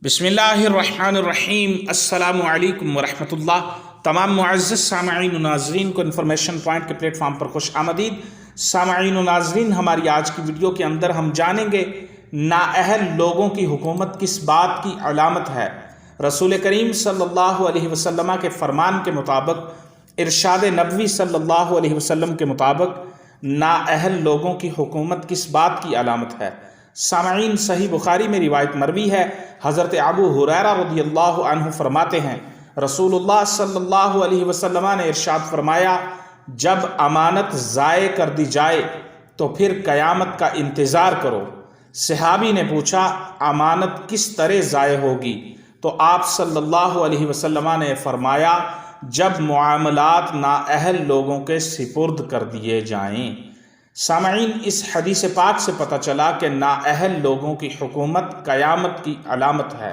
बिस्मिल्लाहिर्रहमानिर्रहीम। अस्सलामु अलैकुम वरहमतुल्लाह। तमाम मुअज़्ज़ज़ सामईन व नाज़रीन को इन्फॉर्मेशन पॉइंट के प्लेटफॉर्म पर खुश आमदीद। सामईन व नाज़रीन, हमारी आज की वीडियो के अंदर हम जानेंगे नाअहल लोगों की हुकूमत किस बात की अलामत है। रसूल करीम सल्लल्लाहु अलैहि वसल्लम के फरमान के मुताबिक, इरशाद नबवी सल्लल्लाहु अलैहि वसल्लम के मुताबिक नाअहल लोगों की हुकूमत किस बात की अलामत है। सामईन, सही बुखारी में रिवायत मरवी है। हज़रत अबू हुरैरा रज़ियल्लाहु अन्हु फरमाते हैं, रसूलुल्लाह सल्लल्लाहु अलैहि वसल्लम ने इरशाद फरमाया, जब अमानत ज़ाये कर दी जाए तो फिर क़यामत का इंतज़ार करो। सहाबी ने पूछा, अमानत किस तरह ज़ाये होगी? तो आप सल्लल्लाहु अलैहि वसल्लम ने फरमाया, जब मुआमलात नाअहल लोगों के सिपुर्द कर दिए जाएं। सामईन, इस हदीस पाक से पता चला कि नाअहल लोगों की हुकूमत क़यामत की अलामत है।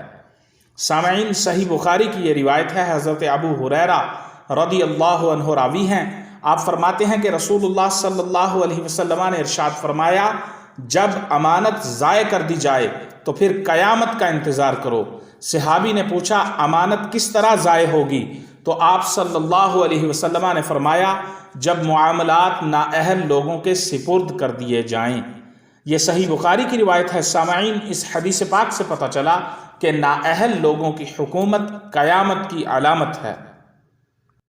सामईन, सही बुखारी की ये रिवायत है। हज़रत अबू हुरैरा रज़ियल्लाहु अन्हु रावी हैं। आप फरमाते हैं कि रसूलुल्लाह सल्लल्लाहु अलैहि वसल्लम ने इरशाद फरमाया, जब अमानत ज़ाये कर दी जाए तो फिर क़यामत का इंतज़ार करो। सहाबी ने पूछा, अमानत किस तरह ज़ाये होगी? तो आप सल्लल्लाहु अलैहि वसल्लम ने फरमाया, जब मुआमलात नाअहल लोगों के सिपुर्द कर दिए जाएं। ये सही बुखारी की रिवायत है। सामईन, इस हदीस पाक से पता चला कि नाअहल लोगों की हुकूमत क़यामत की अलामत है।